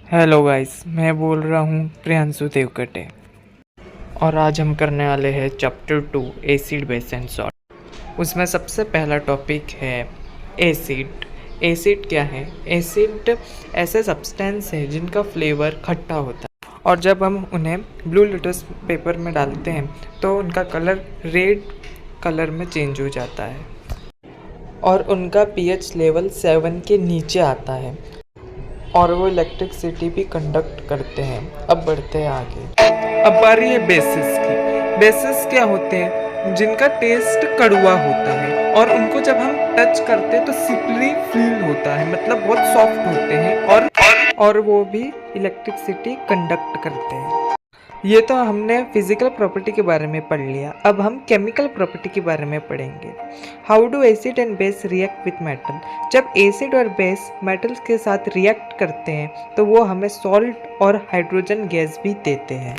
Hello guys, मैं बोल रहा हूँ प्रियांशु देवकटे और आज हम करने वाले हैं chapter 2 acid base and salt. उसमें सबसे पहला टॉपिक है एसिड। एसिड क्या है? एसिड ऐसे सब्सटेंस है जिनका फ्लेवर खट्टा होता है और जब हम उन्हें ब्लू लिटमस पेपर में डालते हैं तो उनका कलर रेड कलर में चेंज हो जाता है और उनका पीएच लेवल 7 के नीचे आता है और वो इलेक्ट्रिसिटी भी कंडक्ट करते हैं। अब बढ़ते हैं आगे। अब बारी है बेसिस की। बेसिस क्या होते हैं? जिनका टेस्ट कड़वा होता है और उनको जब हम टच करते हैं तो सिपरी फील होता है, मतलब बहुत सॉफ्ट होते हैं और वो भी इलेक्ट्रिसिटी कंडक्ट करते हैं। ये तो हमने फिजिकल प्रॉपर्टी के बारे में पढ़ लिया। अब हम केमिकल प्रॉपर्टी के बारे में पढ़ेंगे। How do acid and base react with metal? जब एसिड और बेस मेटल्स के साथ रिएक्ट करते हैं तो वो हमें सॉल्ट और हाइड्रोजन गैस भी देते हैं।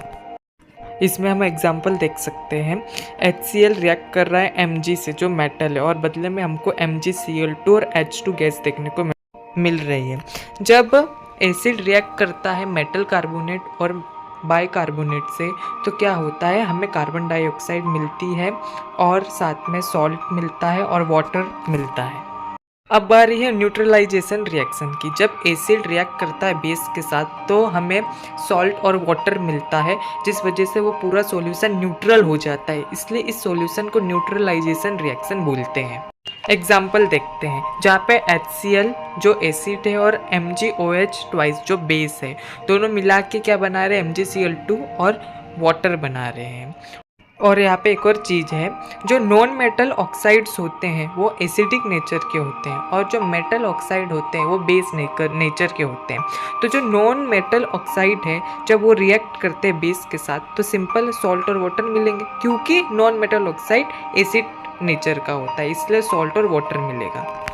इसमें हम एग्जांपल देख सकते हैं। HCl रिएक्ट कर रहा है Mg से जो मेटल है और बदले में हमको MgCl2 और H2 गैस देखने को मिल रही है। जब एसिड रिएक्ट करता है मेटल कार्बोनेट और बाइकार्बोनेट से तो क्या होता है? हमें कार्बन डाइऑक्साइड मिलती है और साथ में सॉल्ट मिलता है और वाटर मिलता है। अब आ रही है न्यूट्रलाइजेशन रिएक्शन की। जब एसिड रिएक्ट करता है बेस के साथ तो हमें सॉल्ट और वाटर मिलता है, जिस वजह से वो पूरा सॉल्यूशन न्यूट्रल हो जाता है। इसलिए इस सॉल्यूशन को न्यूट्रलाइजेशन रिएक्शन बोलते हैं। एग्जाम्पल देखते हैं जहाँ पे HCl जो एसिड है और MgOH ट्वाइस जो बेस है, दोनों मिला के क्या बना रहे हैं? MgCl2 और वाटर बना रहे हैं। और यहाँ पे एक और चीज़ है, जो नॉन मेटल ऑक्साइड्स होते हैं वो एसिडिक नेचर के होते हैं और जो मेटल ऑक्साइड होते हैं वो बेस नेचर के होते हैं। तो जो नॉन मेटल ऑक्साइड है जब वो रिएक्ट करते हैं बेस के साथ तो सिंपल सॉल्ट और वाटर मिलेंगे, क्योंकि non metal oxide acid nature का होता है, इसलिए सॉल्ट और वाटर मिलेगा।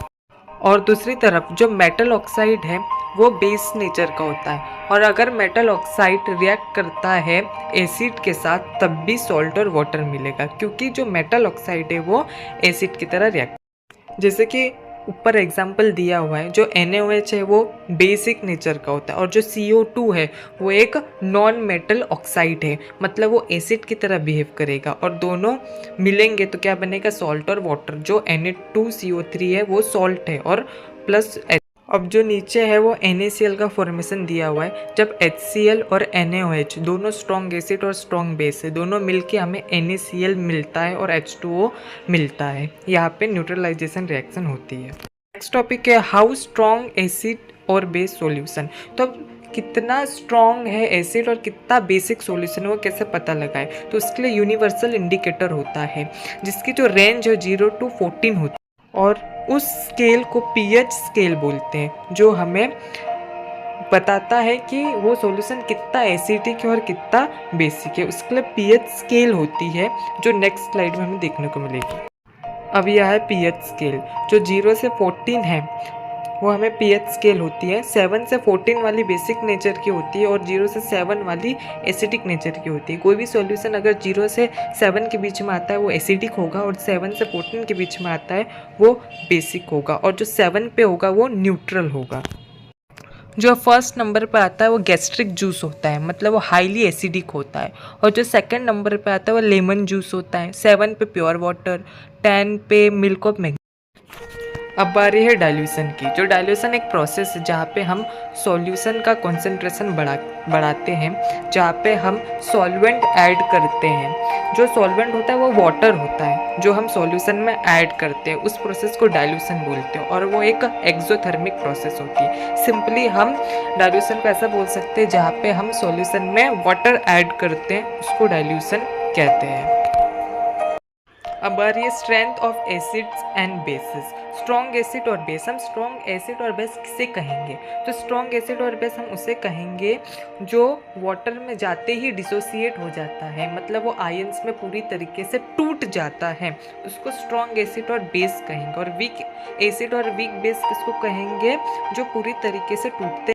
और दूसरी तरफ जो मेटल ऑक्साइड है वो बेस नेचर का होता है और अगर मेटल ऑक्साइड रिएक्ट करता है एसिड के साथ तब भी सॉल्ट और वाटर मिलेगा, क्योंकि जो मेटल ऑक्साइड है वो एसिड की तरह रिएक्ट। जैसे कि ऊपर एग्जाम्पल दिया हुआ है, जो NaOH है वो बेसिक नेचर का होता है और जो CO2 है वो एक नॉन मेटल ऑक्साइड है, मतलब वो एसिड की तरह बिहेव करेगा और दोनों मिलेंगे तो क्या बनेगा? सॉल्ट और वाटर। जो Na2CO3 है वो सॉल्ट है और प्लस अब जो नीचे है वो NaCl का फॉर्मेशन दिया हुआ है। जब HCl और NaOH दोनों स्ट्रॉन्ग एसिड और स्ट्रॉन्ग बेस है, दोनों मिलके हमें NaCl मिलता है और H2O मिलता है। यहाँ पे न्यूट्रलाइजेशन रिएक्शन होती है। नेक्स्ट टॉपिक है हाउ स्ट्रॉन्ग एसिड और बेस सॉल्यूशन। तो कितना स्ट्रॉन्ग है एसिड और कितना बेसिक सॉल्यूशन वो कैसे पता लगाए? तो उसके लिए यूनिवर्सल इंडिकेटर होता है जिसकी जो रेंज है 0 to 14 होती है और उस स्केल को pH स्केल बोलते हैं, जो हमें बताता है कि वो सॉल्यूशन कितना एसिडिक है और कितना बेसिक है। उसके लिए pH स्केल होती है जो नेक्स्ट स्लाइड में हमें देखने को मिलेगी। अब यह है pH स्केल। जो 0 से 14 है वो हमें pH स्केल होती है। 7 से 14 वाली बेसिक नेचर की होती है और 0 से 7 वाली एसिडिक नेचर की होती है। कोई भी सॉल्यूशन अगर 0 से 7 के बीच में आता है वो एसिडिक होगा और 7 से 14 के बीच में आता है वो बेसिक होगा और जो 7 पे होगा वो न्यूट्रल होगा। जो फर्स्ट नंबर पे आता है वो गैस्ट्रिक जूस होता है, मतलब वो हाईली एसिडिक होता है और जो सेकंड नंबर पे आता है वो लेमन जूस होता है। 7 पे प्योर वाटर, 10 पे मिल्क ऑफ मैग्नीशियम। अब बारी है डाइल्यूशन की। जो डाइल्यूशन एक प्रोसेस है जहाँ पे हम सॉल्यूशन का कंसंट्रेशन बढ़ाते हैं, जहाँ पे हम सॉल्वेंट ऐड करते हैं। जो सॉल्वेंट होता है वो वाटर होता है जो हम सॉल्यूशन में ऐड करते हैं, उस प्रोसेस को डाइल्यूशन बोलते हैं और वो एक एक्सोथर्मिक प्रोसेस होती है। सिंपली हम डाइल्यूशन को ऐसा बोल सकते हैं जहाँ पे हम सॉल्यूशन में वाटर ऐड करते हैं, उसको डाइल्यूशन कहते हैं। अब आ रही है strength of acids and bases. Strong acid और बेस। हम स्ट्रॉन्ग एसिड और बेस किसे कहेंगे? तो स्ट्रॉन्ग एसिड और बेस हम उसे कहेंगे जो वाटर में जाते ही डिसोसिएट हो जाता है, मतलब वो आयंस में पूरी तरीके से टूट जाता है, उसको स्ट्रॉन्ग एसिड और बेस कहेंगे। और वीक एसिड और वीक बेस किसको कहेंगे? जो पूरी तरीके से टूटते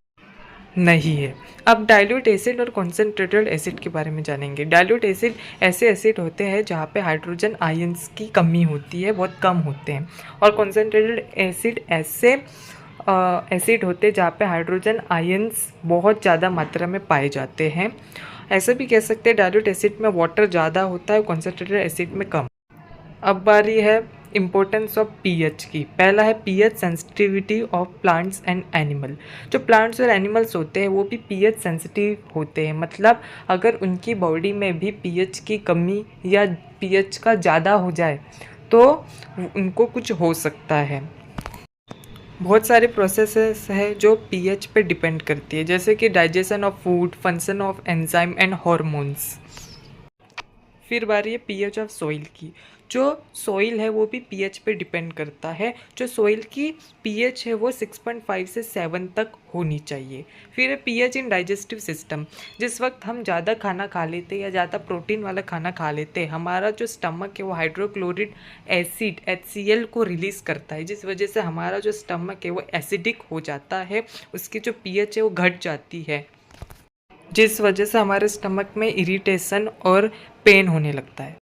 नहीं है। अब डाइल्यूट एसिड और कॉन्सेंट्रेटेड एसिड के बारे में जानेंगे। डाइल्यूट एसिड ऐसे एसिड होते हैं जहाँ पे हाइड्रोजन आयंस की कमी होती है, बहुत कम होते हैं। और कॉन्सेंट्रेटेड एसिड ऐसे एसिड होते हैं जहाँ पे हाइड्रोजन आयंस बहुत ज़्यादा मात्रा में पाए जाते हैं। ऐसे भी कह सकते हैं डाइल्यूट एसिड में वाटर ज़्यादा होता है, कॉन्सेंट्रेटेड एसिड में कम। अब बारी है इम्पोर्टेंस ऑफ पीएच की। पहला है pH sensitivity of plants and animal. जो प्लांट्स और एनिमल्स होते हैं वो भी पीएच सेंसिटिव होते हैं, मतलब अगर उनकी बॉडी में भी पीएच की कमी या पीएच का ज़्यादा हो जाए तो उनको कुछ हो सकता है। बहुत सारे प्रोसेसेस है जो पीएच पे डिपेंड करती है, जैसे कि digestion of food, function of enzyme and hormones. फिर बारी है पीएच ऑफ सॉइल की। जो सॉइल है वो भी पीएच पे डिपेंड करता है। जो सॉइल की पीएच है वो 6.5 से 7 तक होनी चाहिए। फिर है पीएच इन डाइजेस्टिव सिस्टम। जिस वक्त हम ज़्यादा खाना खा लेते हैं या ज़्यादा प्रोटीन वाला खाना खा लेते हैं, हमारा जो स्टमक है वो हाइड्रोक्लोरिक एसिड HCl को रिलीज़ करता है, जिस वजह से हमारा जो स्टमक है वो एसिडिक हो जाता है, उसकी जो पीएच है वो घट जाती है, जिस वजह से हमारे स्टमक में इरिटेशन और पेन होने लगता है।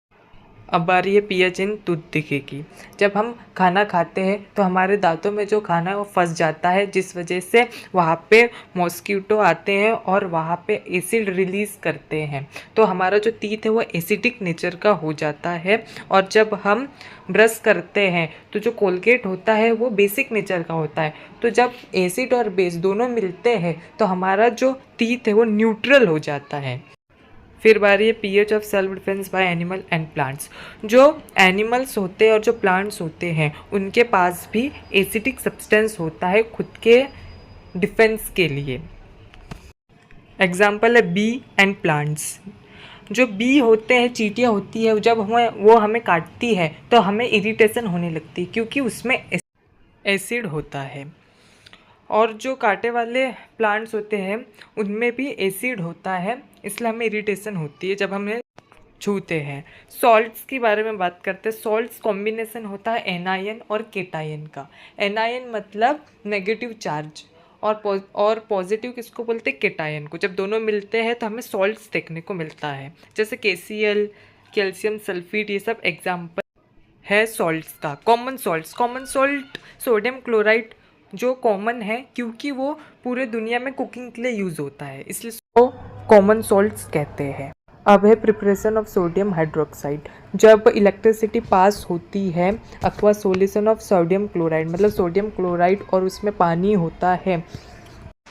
अब बारी है पीएच इन टूथपिक की। जब हम खाना खाते हैं तो हमारे दांतों में जो खाना है वो फंस जाता है, जिस वजह से वहाँ पे मॉस्किटो आते हैं और वहाँ पे एसिड रिलीज़ करते हैं, तो हमारा जो टीथ है वो एसिडिक नेचर का हो जाता है। और जब हम ब्रश करते हैं तो जो कोलगेट होता है वो बेसिक नेचर का होता है, तो जब एसिड और बेस दोनों मिलते हैं तो हमारा जो टीथ है वो न्यूट्रल हो जाता है। फिर बारी है pH of self defence bye animal and plants. जो एनिमल्स होते हैं और जो प्लांट्स होते हैं उनके पास भी एसिडिक सब्सटेंस होता है खुद के डिफेंस के लिए। एग्जाम्पल है बी एंड प्लांट्स। जो बी होते हैं, चींटियाँ होती है, जब वो हमें काटती है तो हमें इरिटेशन होने लगती है क्योंकि उसमें एसिड होता है। और जो कांटे वाले प्लांट्स होते हैं उनमें भी एसिड होता है, इसलिए हमें इरिटेशन होती है जब हमें छूते हैं। सॉल्ट्स के बारे में बात करते हैं। सॉल्ट्स कॉम्बिनेशन होता है एनायन और केटायन का। एनायन मतलब नेगेटिव चार्ज और पॉजिटिव किसको बोलते हैं? केटायन को। जब दोनों मिलते हैं तो हमें सॉल्ट्स देखने को मिलता है, जैसे KCl, कैल्शियम सल्फेट, ये सब एग्जाम्पल है सॉल्ट्स का। कॉमन सॉल्ट सोडियम क्लोराइड जो कॉमन है क्योंकि वो पूरे दुनिया में कुकिंग के लिए यूज़ होता है, इसलिए उसको कॉमन सॉल्ट्स कहते हैं। अब है प्रिपरेशन ऑफ सोडियम हाइड्रोक्साइड। जब इलेक्ट्रिसिटी पास होती है अथवा सॉल्यूशन ऑफ सोडियम क्लोराइड, मतलब सोडियम क्लोराइड और उसमें पानी होता है,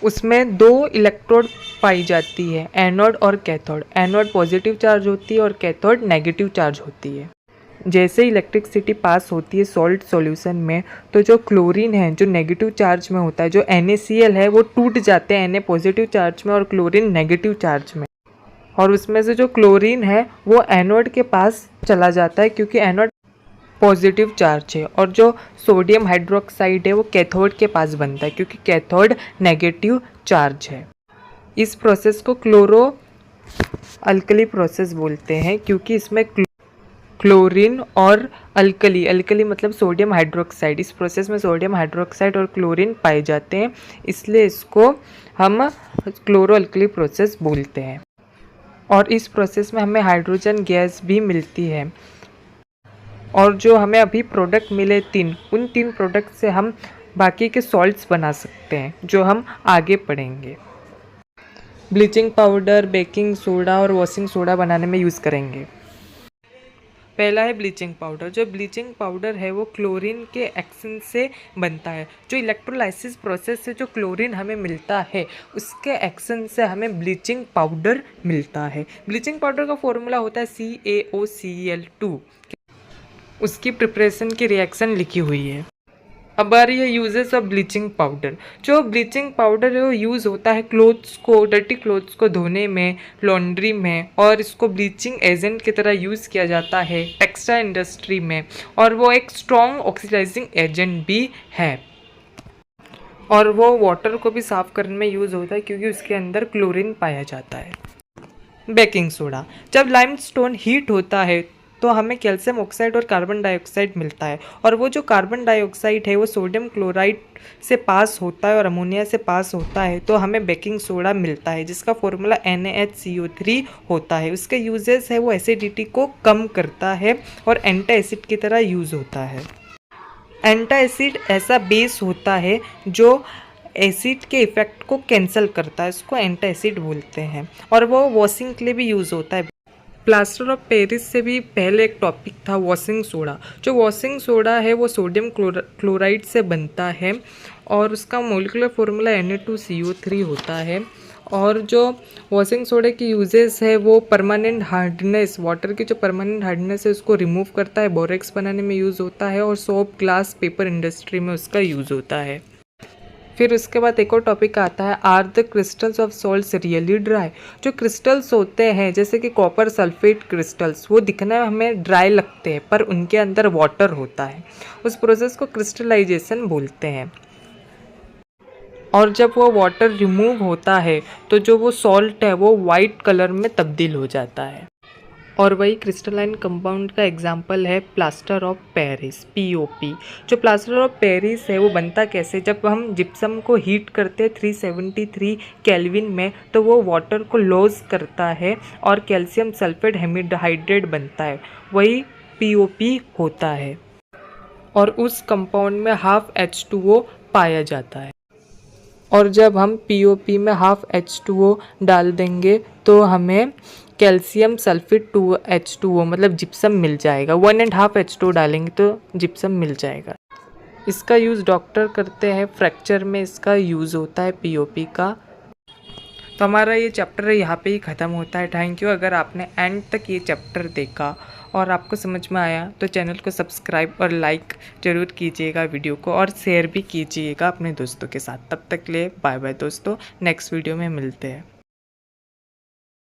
उसमें 2 इलेक्ट्रोड पाई जाती है, एनोड और कैथोड। एनोड पॉजिटिव चार्ज होती है और कैथोड नेगेटिव चार्ज होती है। जैसे इलेक्ट्रिसिटी पास होती है सॉल्ट सॉल्यूशन में तो जो क्लोरीन है जो नेगेटिव चार्ज में होता है, जो NaCl है वो टूट जाते हैं Na पॉजिटिव चार्ज में और क्लोरीन नेगेटिव चार्ज में, और उसमें से जो क्लोरीन है वो एनोड के पास चला जाता है क्योंकि एनोड पॉजिटिव चार्ज है, और जो सोडियम हाइड्रोक्साइड है वो कैथोड के पास बनता है क्योंकि कैथोड नेगेटिव चार्ज है। इस प्रोसेस को क्लोरो अल्कली प्रोसेस बोलते हैं क्योंकि इसमें क्लोरीन और अल्कली मतलब सोडियम हाइड्रोक्साइड, इस प्रोसेस में सोडियम हाइड्रोक्साइड और क्लोरीन पाए जाते हैं, इसलिए इसको हम क्लोरो अल्कली प्रोसेस बोलते हैं। और इस प्रोसेस में हमें हाइड्रोजन गैस भी मिलती है। और जो हमें अभी प्रोडक्ट मिले उन 3 प्रोडक्ट से हम बाकी के सॉल्ट्स बना सकते हैं जो हम आगे पढ़ेंगे। ब्लीचिंग पाउडर, बेकिंग सोडा और वॉशिंग सोडा बनाने में यूज़ करेंगे। पहला है ब्लीचिंग पाउडर। जो ब्लीचिंग पाउडर है वो क्लोरीन के एक्शन से बनता है। जो इलेक्ट्रोलाइसिस प्रोसेस से जो क्लोरीन हमें मिलता है उसके एक्शन से हमें ब्लीचिंग पाउडर मिलता है। ब्लीचिंग पाउडर का फॉर्मूला होता है CaOCl2। उसकी प्रिपरेशन की रिएक्शन लिखी हुई है। अब आ रही है यूजेस ऑफ ब्लीचिंग पाउडर। जो ब्लीचिंग पाउडर है वो यूज़ होता है क्लोथ्स को, डर्टी क्लोथ्स को धोने में, लॉन्ड्री में, और इसको ब्लीचिंग एजेंट की तरह यूज़ किया जाता है टेक्सटाइल इंडस्ट्री में, और वो एक स्ट्रॉन्ग ऑक्सीडाइजिंग एजेंट भी है। और वो वाटर को भी साफ़ करने में यूज़ होता है क्योंकि उसके अंदर क्लोरीन पाया जाता है। Baking soda. जब लाइमस्टोन हीट होता है तो हमें कैल्शियम ऑक्साइड और कार्बन डाइऑक्साइड मिलता है, और वो जो कार्बन डाइऑक्साइड है वो सोडियम क्लोराइड से पास होता है और अमोनिया से पास होता है, तो हमें बेकिंग सोडा मिलता है जिसका फॉर्मूला NaHCO3 होता है। उसके यूजेस है वो एसिडिटी को कम करता है और एंटी एसिड की तरह यूज़ होता है। एंटासिड ऐसा बेस होता है जो एसिड के इफ़ेक्ट को कैंसिल करता है, इसको एंटासिड बोलते हैं, और वो वॉशिंग के लिए भी यूज़ होता है। प्लास्टर ऑफ पेरिस से भी पहले एक टॉपिक था वॉशिंग सोडा। जो वॉशिंग सोडा है वो सोडियम क्लोराइड से बनता है और उसका मोलिकुलर फॉर्मूला Na2CO3 होता है। और जो वॉशिंग सोडे की यूजेस है वो परमानेंट हार्डनेस, वाटर की जो परमानेंट हार्डनेस है उसको रिमूव करता है, बोरेक्स बनाने में यूज़ होता है, और सोप, ग्लास, पेपर इंडस्ट्री में उसका यूज़ होता है। फिर उसके बाद एक और टॉपिक आता है, are the crystals of salts really dry. जो क्रिस्टल्स होते हैं जैसे कि कॉपर सल्फेट क्रिस्टल्स, वो दिखने में हमें ड्राई लगते हैं पर उनके अंदर वाटर होता है, उस प्रोसेस को क्रिस्टलाइजेशन बोलते हैं। और जब वो वाटर रिमूव होता है तो जो वो सॉल्ट है वो वाइट कलर में तब्दील हो जाता है। और वही क्रिस्टलाइन कंपाउंड का एग्जांपल है प्लास्टर ऑफ पेरिस, POP। जो प्लास्टर ऑफ पेरिस है वो बनता कैसे, जब हम जिप्सम को हीट करते हैं 373 केल्विन में तो वो वाटर को लॉस करता है और कैल्शियम सल्फेट हाइड्रेट बनता है, वही POP होता है। और उस कंपाउंड में हाफ H2O पाया जाता है। और जब हम POP में हाफ H2O डाल देंगे तो हमें कैल्शियम सल्फेट 2H2O मतलब जिप्सम मिल जाएगा। 1.5 H2O डालेंगे तो जिप्सम मिल जाएगा। इसका यूज़ डॉक्टर करते हैं, फ्रैक्चर में इसका यूज़ होता है POP का। तो हमारा ये चैप्टर यहाँ पे ही ख़त्म होता है। Thank you. अगर आपने एंड तक ये चैप्टर देखा और आपको समझ में आया तो चैनल को सब्सक्राइब और लाइक ज़रूर कीजिएगा वीडियो को, और शेयर भी कीजिएगा अपने दोस्तों के साथ। तब तक के लिए बाय बाय दोस्तों, नेक्स्ट वीडियो में मिलते हैं।